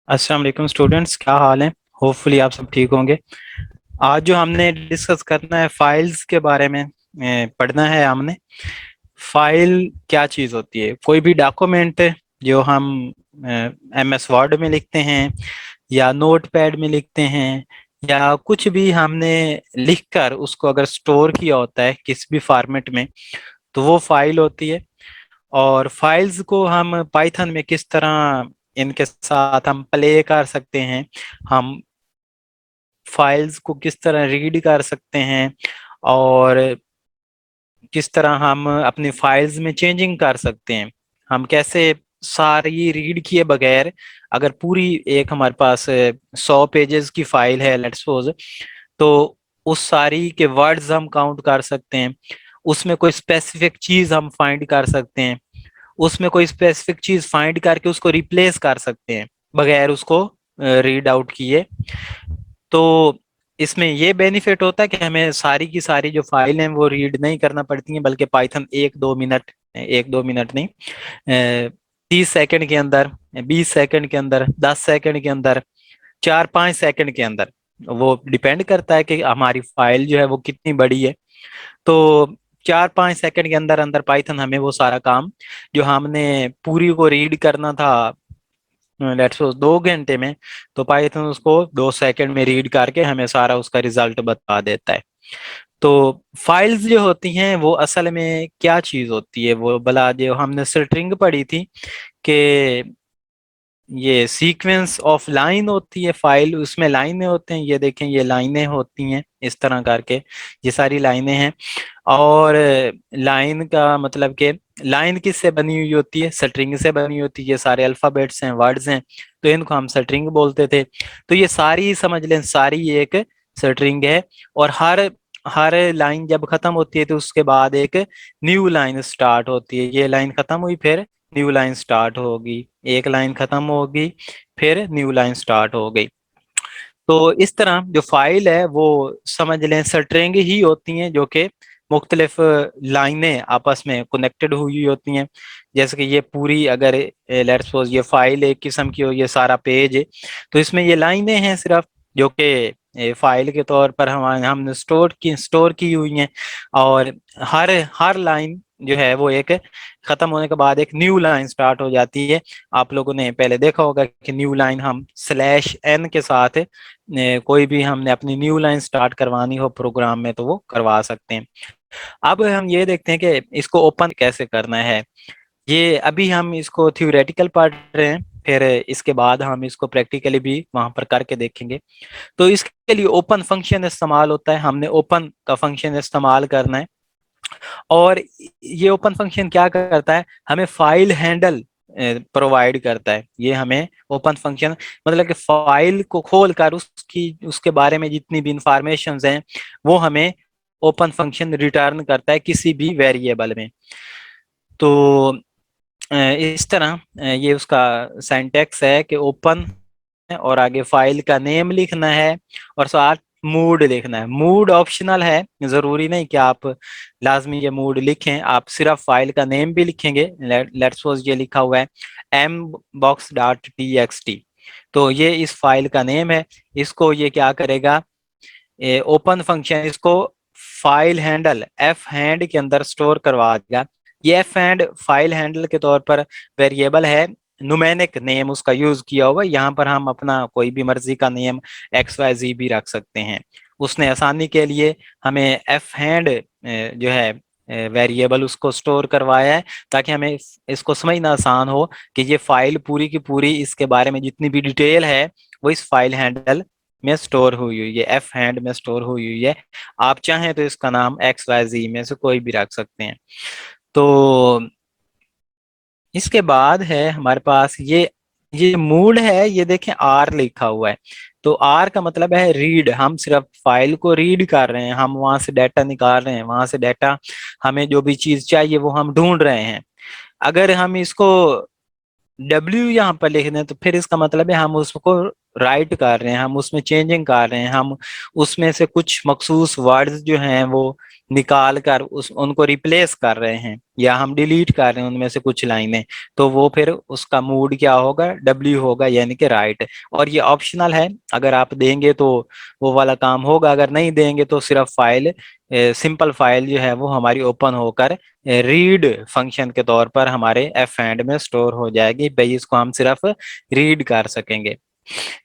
अस्सलाम वालेकुम स्टूडेंट्स, क्या हाल है। होपफुली आप सब ठीक होंगे। आज जो हमने डिस्कस करना है फाइल्स के बारे में, पढ़ना है हमने। फाइल क्या चीज़ होती है? कोई भी डॉक्यूमेंट जो हम MS वर्ड में लिखते हैं या नोट पैड में लिखते हैं, या कुछ भी हमने लिखकर उसको अगर स्टोर किया होता है किसी भी फॉर्मेट में, तो वो फाइल होती है। और फाइल्स को हम पाइथन में किस तरह इनके साथ हम प्ले कर सकते हैं, हम फाइल्स को किस तरह रीड कर सकते हैं, और किस तरह हम अपनी फाइल्स में चेंजिंग कर सकते हैं। हम कैसे सारी रीड किए बगैर, अगर पूरी एक हमारे पास 100 पेजेस की फाइल है लेट्स सपोज, तो उस सारी के वर्ड्स हम काउंट कर सकते हैं। उसमें कोई स्पेसिफिक चीज हम फाइंड कर सकते हैं, उसमें कोई स्पेसिफिक चीज फाइंड करके उसको रिप्लेस कर सकते हैं बगैर उसको रीड आउट किए। तो इसमें ये बेनिफिट होता है कि हमें सारी की सारी जो फाइल हैं वो रीड नहीं करना पड़ती हैं, बल्कि पाइथन 1-2 मिनट, 1-2 मिनट नहीं, 30 सेकंड के अंदर, 20 सेकंड के अंदर, 10 सेकंड के अंदर, 4-5 सेकंड के अंदर, वो डिपेंड करता है कि हमारी फाइल जो है वो कितनी बड़ी है। तो 4-5 सेकंड के अंदर अंदर पाइथन हमें वो सारा काम जो हमने पूरी को रीड करना था लेट्स सपोज 2 घंटे में, तो पाइथन उसको 2 सेकंड में रीड करके हमें सारा उसका रिजल्ट बता देता है। तो फाइल्स जो होती हैं वो असल में क्या चीज होती है? वो भला जो हमने स्ट्रिंग पढ़ी थी कि ये सीक्वेंस ऑफ लाइन होती है फाइल, उसमें लाइनें होते हैं। ये देखें, ये लाइनें होती हैं इस तरह करके, ये सारी लाइनें हैं। और लाइन का मतलब कि लाइन किससे बनी हुई होती है? स्ट्रिंग से बनी होती है। ये सारे अल्फाबेट्स हैं, वर्ड्स हैं, तो इनको हम स्ट्रिंग बोलते थे। तो ये सारी समझ लें, सारी एक स्ट्रिंग है। और हर हर लाइन जब खत्म होती है तो उसके बाद एक न्यू लाइन स्टार्ट होती है। ये लाइन खत्म हुई, फिर न्यू लाइन स्टार्ट होगी, एक लाइन खत्म होगी, फिर न्यू लाइन स्टार्ट हो गई। तो इस तरह जो फाइल है वो समझ लें स्ट्रिंग ही होती हैं, जो कि मुख्तलिफ लाइनें आपस में कनेक्टेड हुई होती हैं। जैसे कि ये पूरी, अगर लेट्स सपोज ये फाइल एक किस्म की हो, ये सारा पेज है, तो इसमें ये लाइनें हैं सिर्फ, जो कि फाइल के तौर पर हमने स्टोर की हुई हैं। और हर हर लाइन जो है वो एक खत्म होने के बाद एक न्यू लाइन स्टार्ट हो जाती है। आप लोगों ने पहले देखा होगा कि न्यू लाइन हम /n के साथ कोई भी हमने अपनी न्यू लाइन स्टार्ट करवानी हो प्रोग्राम में तो वो करवा सकते हैं। अब हम ये देखते हैं कि इसको ओपन कैसे करना है। ये अभी हम इसको थ्योरेटिकल पढ़ रहे हैं, फिर इसके बाद हम इसको प्रैक्टिकली भी वहां पर करके देखेंगे। तो इसके लिए ओपन फंक्शन इस्तेमाल होता है, हमने ओपन का फंक्शन इस्तेमाल करना है। और ये ओपन फंक्शन क्या करता है? हमें फाइल हैंडल प्रोवाइड करता है। ये हमें ओपन फंक्शन मतलब कि फाइल को खोलकर उसकी उसके बारे में जितनी भी इंफॉर्मेशन हैं वो हमें ओपन फंक्शन रिटर्न करता है किसी भी वेरिएबल में। तो इस तरह ये उसका सिंटैक्स है कि ओपन और आगे फाइल का नेम लिखना है, और साथ मूड लिखना है। मूड ऑप्शनल है, जरूरी नहीं कि आप लाजमी ये मूड लिखें, आप सिर्फ फाइल का नेम भी लिखेंगे। लेट्स सपोज ये लिखा हुआ है mbox.txt, तो ये इस फाइल का नेम है। इसको ये क्या करेगा? ओपन फंक्शन इसको फाइल हैंडल एफ हैंड के अंदर स्टोर करवा देगा। ये एफ हैंड फाइल हैंडल के तौर पर वेरिएबल है, नुमेनिक नेम उसका यूज किया हुआ। यहाँ पर हम अपना कोई भी मर्जी का नेम XYZ भी रख सकते हैं। उसने आसानी के लिए हमें एफ हैंड जो है वेरिएबल उसको स्टोर करवाया है, ताकि हमें इसको समझना आसान हो कि ये फाइल पूरी की पूरी, इसके बारे में जितनी भी डिटेल है वो इस फाइल हैंडल में स्टोर हुई हुई है, एफ हैंड में स्टोर हुई हुई है। आप चाहें तो इसका नाम XYZ में से कोई भी रख सकते हैं। तो इसके बाद है हमारे पास ये मूड है, ये देखें आर लिखा हुआ है। तो आर का मतलब है रीड, हम सिर्फ फाइल को रीड कर रहे हैं, हम वहां से डाटा निकाल रहे हैं, वहां से डाटा हमें जो भी चीज चाहिए वो हम ढूंढ रहे हैं। अगर हम इसको W यहाँ पर लिख दें तो फिर इसका मतलब है हम उसको राइट कर रहे हैं, हम उसमें चेंजिंग कर रहे हैं, हम उसमें से कुछ मखसूस वर्ड्स जो हैं वो निकाल कर उस उनको रिप्लेस कर रहे हैं, या हम डिलीट कर रहे हैं उनमें से कुछ लाइनें, तो वो फिर उसका मूड क्या होगा, डब्ल्यू होगा, यानी कि राइट। और ये ऑप्शनल है, अगर आप देंगे तो वो वाला काम होगा, अगर नहीं देंगे तो सिर्फ फाइल, सिंपल फाइल जो है वो हमारी ओपन होकर रीड फंक्शन के तौर पर हमारे एफ एंड में स्टोर हो जाएगी। भाई इसको हम सिर्फ रीड कर सकेंगे।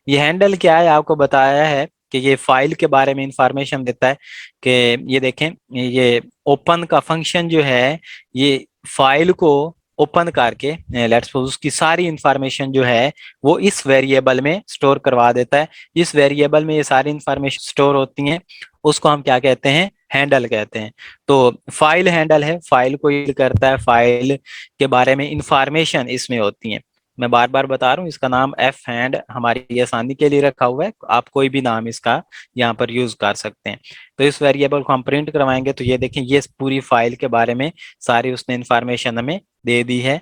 ये हैंडल क्या है, आपको बताया है कि ये फाइल के बारे में इंफॉर्मेशन देता है कि ये देखें, ये ओपन का फंक्शन जो है ये फाइल को ओपन करके लेट्स सपोज उसकी सारी इंफॉर्मेशन जो है वो इस वेरिएबल में स्टोर करवा देता है। इस वेरिएबल में ये सारी इंफॉर्मेशन स्टोर होती हैं, उसको हम क्या कहते हैं, हैंडल कहते हैं। तो फाइल हैंडल है, फाइल को रीड करता है, फाइल के बारे में इंफॉर्मेशन इसमें होती है। मैं बार बार बता रहा हूँ, इसका नाम एफ हैंड हमारी आसानी के लिए रखा हुआ है, आप कोई भी नाम इसका यहाँ पर यूज कर सकते हैं। तो इस वेरिएबल को हम प्रिंट करवाएंगे, तो ये देखें ये पूरी फाइल के बारे में सारी उसने इंफॉर्मेशन हमें दे दी है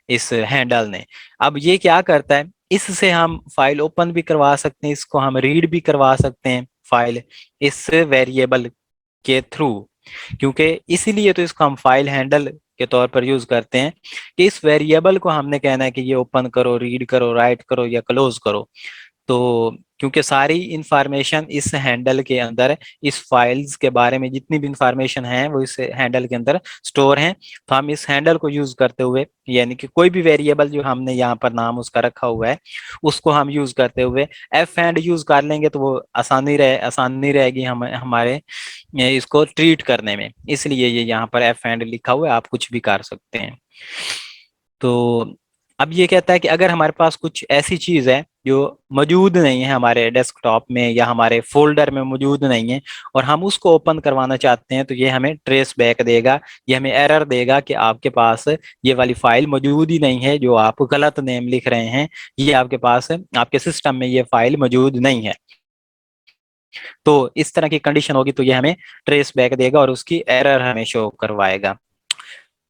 इस हैंडल ने। अब ये क्या करता है, इससे हम फाइल ओपन भी करवा सकते हैं, इसको हम रीड भी करवा सकते हैं फाइल इस वेरिएबल के थ्रू। क्योंकि इसीलिए तो इसको हम फाइल हैंडल के तौर पर यूज करते हैं कि इस वेरिएबल को हमने कहना है कि ये ओपन करो, रीड करो, राइट करो या क्लोज करो। तो क्योंकि सारी इंफॉर्मेशन इस हैंडल के अंदर, इस फाइल्स के बारे में जितनी भी इंफॉर्मेशन है वो इस हैंडल के अंदर स्टोर है, तो हम इस हैंडल को यूज करते हुए, यानी कि कोई भी वेरिएबल जो हमने यहाँ पर नाम उसका रखा हुआ है उसको हम यूज करते हुए एफ हैंड यूज कर लेंगे, तो वो आसानी रहेगी हमारे इसको ट्रीट करने में। इसलिए ये यहाँ पर एफ हैंड लिखा हुआ है, आप कुछ भी कर सकते हैं। तो अब ये कहता है कि अगर हमारे पास कुछ ऐसी चीज है जो मौजूद नहीं है हमारे डेस्कटॉप में या हमारे फोल्डर में मौजूद नहीं है और हम उसको ओपन करवाना चाहते हैं, तो ये हमें ट्रेस बैक देगा, ये हमें एरर देगा कि आपके पास ये वाली फाइल मौजूद ही नहीं है, जो आप गलत नेम लिख रहे हैं, ये आपके पास आपके सिस्टम में ये फाइल मौजूद नहीं है। तो इस तरह की कंडीशन होगी तो ये हमें ट्रेस बैक देगा और उसकी एरर हमें शो करवाएगा।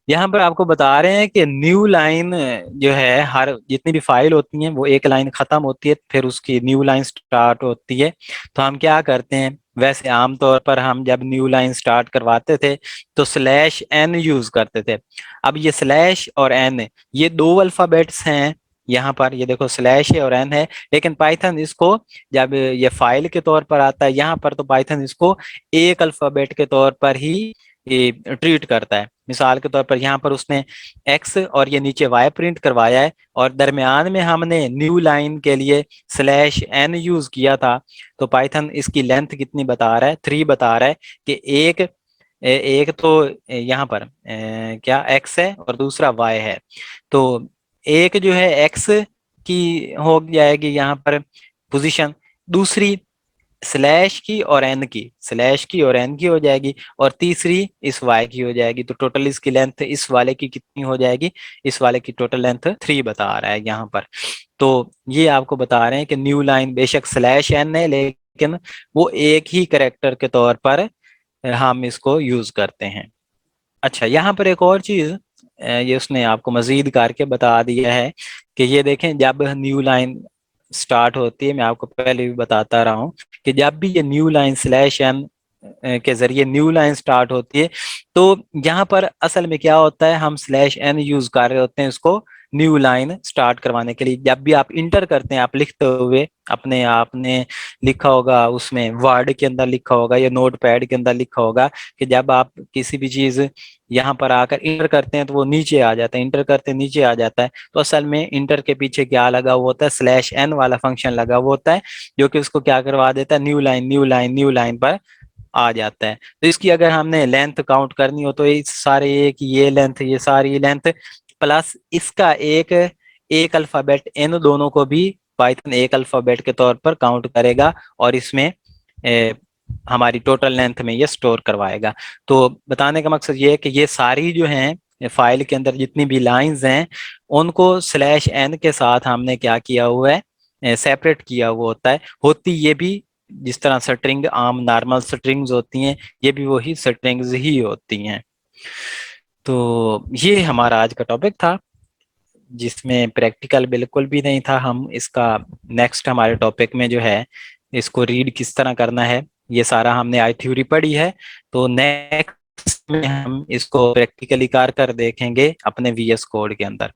यहाँ पर आपको बता रहे हैं कि न्यू लाइन जो है, हर जितनी भी फाइल होती हैं वो एक लाइन खत्म होती है, फिर उसकी न्यू लाइन स्टार्ट होती है। तो हम क्या करते हैं, वैसे आमतौर पर हम जब न्यू लाइन स्टार्ट करवाते थे तो स्लैश एन यूज करते थे। अब ये स्लैश और एन ये दो अल्फाबेट्स हैं, यहाँ पर ये देखो स्लैश है और एन है, लेकिन पाइथन इसको जब ये फाइल के तौर पर आता है यहाँ पर, तो पाइथन इसको एक अल्फाबेट के तौर पर ही ट्रीट करता है। मिसाल के तौर पर यहाँ पर उसने एक्स और ये नीचे वाई प्रिंट करवाया है, और दरमियान में हमने न्यू लाइन के लिए स्लैश एन यूज किया था, तो पाइथन इसकी लेंथ कितनी बता रहा है, 3 बता रहा है कि एक तो यहाँ पर क्या एक्स है और दूसरा वाई है। तो एक जो है एक्स की हो जाएगी यहाँ पर पोजीशन, दूसरी स्लैश की और एन की, स्लैश की और एन की हो जाएगी, और तीसरी इस वाई की हो जाएगी। तो टोटल इसकी लेंथ इस वाले की कितनी हो जाएगी, इस वाले की टोटल लेंथ 3 बता रहा है यहाँ पर। तो ये आपको बता रहे हैं कि न्यू लाइन बेशक स्लैश एन है, लेकिन वो एक ही करेक्टर के तौर पर हम इसको यूज करते हैं। अच्छा, यहाँ पर एक और चीज ये उसने आपको मजीद करके बता दिया है कि ये देखें, जब न्यू लाइन स्टार्ट होती है, मैं आपको पहले भी बताता रहा हूँ कि जब भी ये न्यू लाइन स्लैश एन के जरिए न्यू लाइन स्टार्ट होती है, तो यहाँ पर असल में क्या होता है, हम स्लैश एन यूज कर रहे होते हैं इसको न्यू लाइन स्टार्ट करवाने के लिए। जब भी आप इंटर करते हैं, आप लिखते हुए अपने आपने लिखा होगा, उसमें वर्ड के अंदर लिखा होगा या नोट पैड के अंदर लिखा होगा कि जब आप किसी भी चीज यहाँ पर आकर इंटर करते हैं तो वो नीचे आ जाता है, इंटर करते नीचे आ जाता है। तो असल में इंटर के पीछे क्या लगा हुआ होता है, स्लैश एन वाला फंक्शन लगा हुआ होता है, जो कि उसको क्या करवा देता है, new line new line new line पर आ जाता है। तो इसकी अगर हमने लेंथ काउंट करनी हो तो इस सारे एक ये लेंथ, ये सारी लेंथ प्लस इसका एक एक अल्फाबेट, इन दोनों को भी पाइथन एक अल्फाबेट के तौर पर काउंट करेगा और इसमें हमारी टोटल लेंथ में ये स्टोर करवाएगा। तो बताने का मकसद ये है कि ये सारी जो हैं फाइल के अंदर जितनी भी लाइंस हैं उनको स्लैश एन के साथ हमने क्या किया हुआ है, सेपरेट किया हुआ होता है। होती ये भी जिस तरह स्ट्रिंग आम नॉर्मल स्ट्रिंग्स होती हैं, ये भी वही स्ट्रिंग्स ही होती हैं। तो ये हमारा आज का टॉपिक था। जिसमें प्रैक्टिकल बिल्कुल भी नहीं था। हम इसका नेक्स्ट हमारे टॉपिक में जो है इसको रीड किस तरह करना है, ये सारा हमने आई थ्योरी पढ़ी है। तो नेक्स्ट में हम इसको प्रैक्टिकली कर देखेंगे अपने वीएस कोड के अंदर।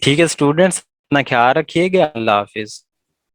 ठीक है स्टूडेंट्स, अपना ख्याल रखिएगा। अल्लाह हाफिज।